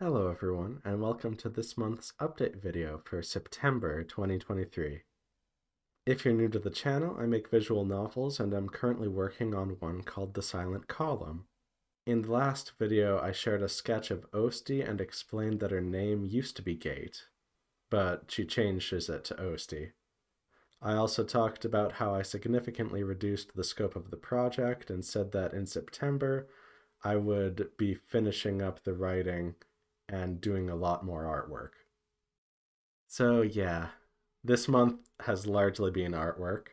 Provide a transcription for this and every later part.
Hello everyone, and welcome to this month's update video for September 2023. If you're new to the channel, I make visual novels and I'm currently working on one called The Silent Column. In the last video, I shared a sketch of Osti and explained that her name used to be Gate, but she changes it to Osti. I also talked about how I significantly reduced the scope of the project and said that in September I would be finishing up the writing and doing a lot more artwork. So yeah, this month has largely been artwork.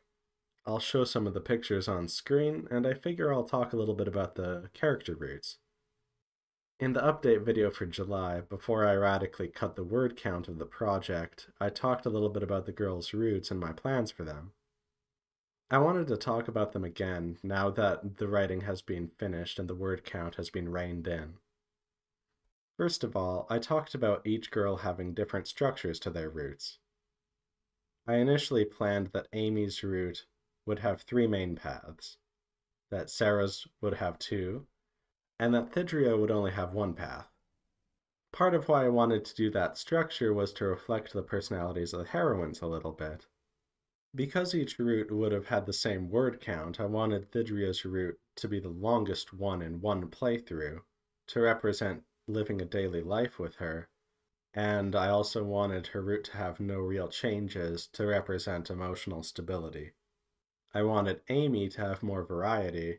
I'll show some of the pictures on screen, and I figure I'll talk a little bit about the character roots. In the update video for July, before I radically cut the word count of the project, I talked a little bit about the girls' roots and my plans for them. I wanted to talk about them again now that the writing has been finished and the word count has been reined in. First of all, I talked about each girl having different structures to their roots. I initially planned that Amy's root would have 3 main paths, that Sarah's would have 2, and that Thidria would only have 1 path. Part of why I wanted to do that structure was to reflect the personalities of the heroines a little bit. Because each root would have had the same word count, I wanted Thidria's root to be the longest one in one playthrough, to represent living a daily life with her, and I also wanted her root to have no real changes to represent emotional stability. I wanted Amy to have more variety,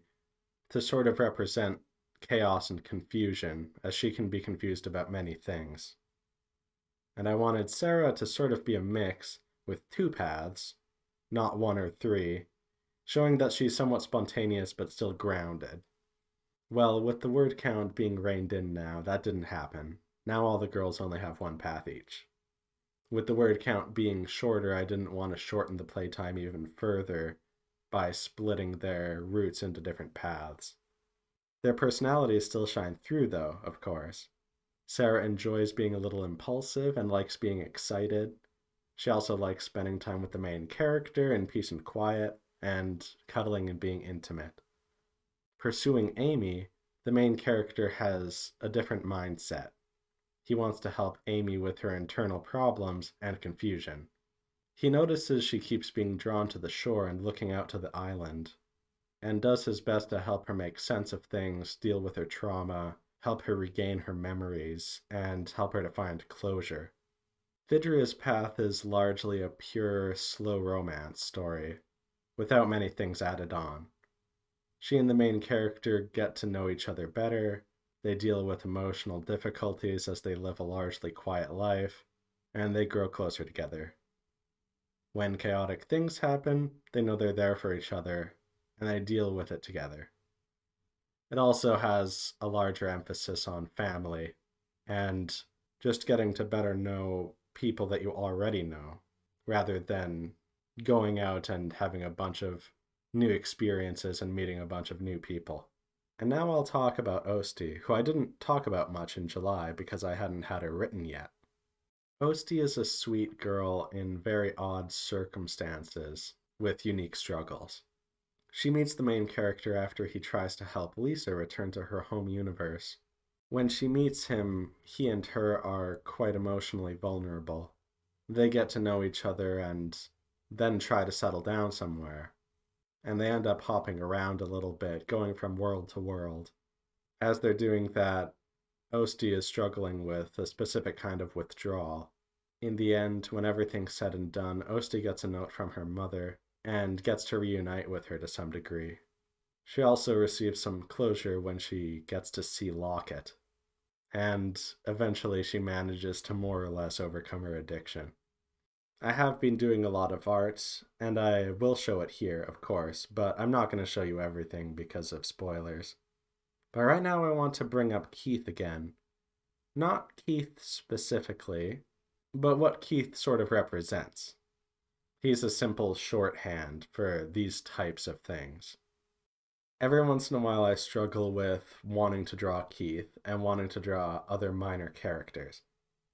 to sort of represent chaos and confusion, as she can be confused about many things. And I wanted Sarah to sort of be a mix with 2 paths, not 1 or 3, showing that she's somewhat spontaneous but still grounded. Well, with the word count being reined in now, that didn't happen. Now all the girls only have 1 path each. With the word count being shorter, I didn't want to shorten the playtime even further by splitting their roots into different paths. Their personalities still shine through though, of course. Sarah enjoys being a little impulsive and likes being excited. She also likes spending time with the main character in peace and quiet, and cuddling and being intimate. Pursuing Amy, the main character has a different mindset. He wants to help Amy with her internal problems and confusion. He notices she keeps being drawn to the shore and looking out to the island, and does his best to help her make sense of things, deal with her trauma, help her regain her memories, and help her to find closure. Thidria's path is largely a pure, slow romance story, without many things added on. She and the main character get to know each other better, they deal with emotional difficulties as they live a largely quiet life, and they grow closer together. When chaotic things happen, they know they're there for each other, and they deal with it together. It also has a larger emphasis on family, and just getting to better know people that you already know, rather than going out and having a bunch of new experiences and meeting a bunch of new people. And now I'll talk about Osti, who I didn't talk about much in July because I hadn't had her written yet. Osti is a sweet girl in very odd circumstances with unique struggles. She meets the main character after he tries to help Lisa return to her home universe. When she meets him, he and her are quite emotionally vulnerable. They get to know each other and then try to settle down somewhere, and they end up hopping around a little bit, going from world to world. As they're doing that, Osti is struggling with a specific kind of withdrawal. In the end, when everything's said and done, Osti gets a note from her mother and gets to reunite with her to some degree. She also receives some closure when she gets to see Locket, and eventually she manages to more or less overcome her addiction. I have been doing a lot of art, and I will show it here, of course, but I'm not going to show you everything because of spoilers. But right now I want to bring up Keith again. Not Keith specifically, but what Keith sort of represents. He's a simple shorthand for these types of things. Every once in a while I struggle with wanting to draw Keith and wanting to draw other minor characters.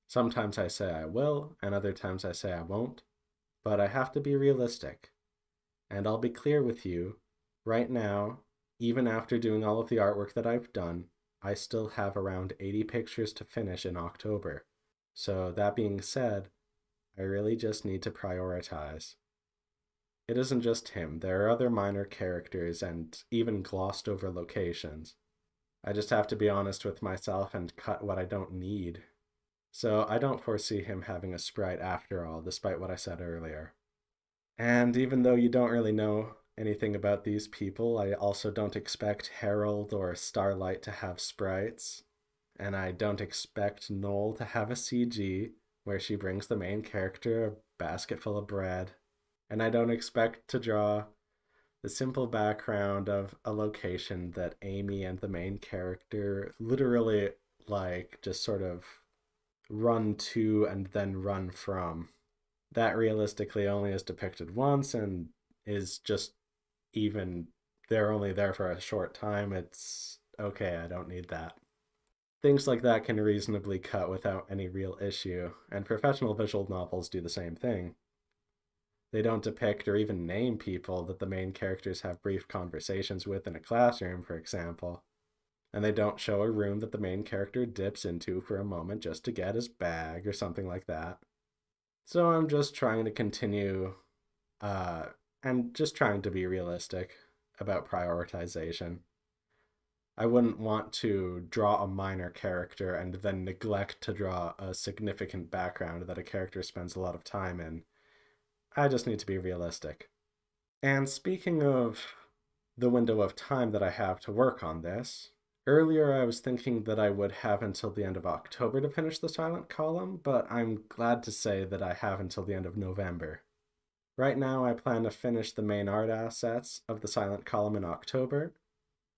Sometimes I say I will, and other times I say I won't, but I have to be realistic. And I'll be clear with you, right now, even after doing all of the artwork that I've done, I still have around 80 pictures to finish in October. So that being said, I really just need to prioritize. It isn't just him, there are other minor characters and even glossed over locations. I just have to be honest with myself and cut what I don't need. So I don't foresee him having a sprite after all, despite what I said earlier. And even though you don't really know anything about these people, I also don't expect Harold or Starlight to have sprites. And I don't expect Noel to have a CG where she brings the main character a basket full of bread. And I don't expect to draw the simple background of a location that Amy and the main character literally just sort of run to and then run from. That realistically only is depicted once and is just even they're only there for a short time. It's okay, I don't need that. Things like that can reasonably cut without any real issue, and professional visual novels do the same thing. They don't depict or even name people that the main characters have brief conversations with in a classroom, for example. And they don't show a room that the main character dips into for a moment just to get his bag or something like that. So I'm just trying to continue and just trying to be realistic about prioritization. I wouldn't want to draw a minor character and then neglect to draw a significant background that a character spends a lot of time in. I just need to be realistic. And speaking of the window of time that I have to work on this, earlier I was thinking that I would have until the end of October to finish the silent column, but I'm glad to say that I have until the end of November. Right now I plan to finish the main art assets of the silent column in October,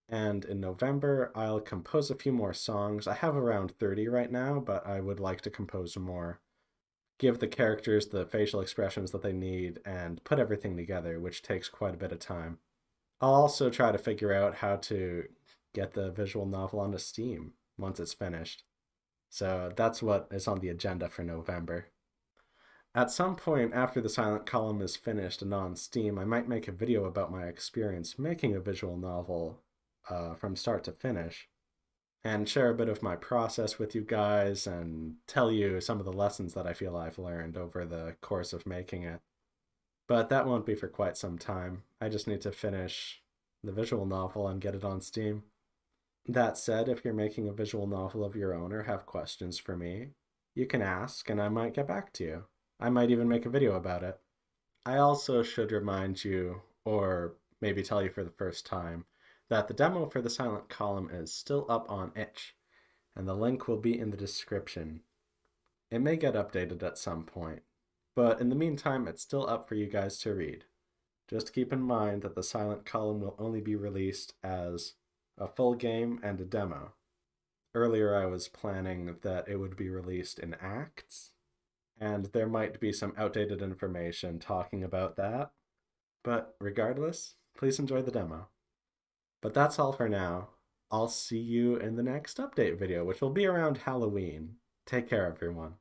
and in November I'll compose a few more songs. I have around 30 right now, but I would like to compose more. Give the characters the facial expressions that they need, and put everything together, which takes quite a bit of time. I'll also try to figure out how to get the visual novel onto Steam once it's finished. So that's what is on the agenda for November. At some point after the silent column is finished and on Steam, I might make a video about my experience making a visual novel from start to finish, and share a bit of my process with you guys and tell you some of the lessons that I feel I've learned over the course of making it. But that won't be for quite some time. I just need to finish the visual novel and get it on Steam. That said, if you're making a visual novel of your own or have questions for me, you can ask and I might get back to you. I might even make a video about it. I also should remind you, or maybe tell you for the first time, that the demo for the silent column is still up on itch, and the link will be in the description. It may get updated at some point, but in the meantime it's still up for you guys to read. Just keep in mind that the silent column will only be released as a full game and a demo. Earlier I was planning that it would be released in acts, and there might be some outdated information talking about that, but regardless, please enjoy the demo. But that's all for now. I'll see you in the next update video, which will be around Halloween. Take care, everyone.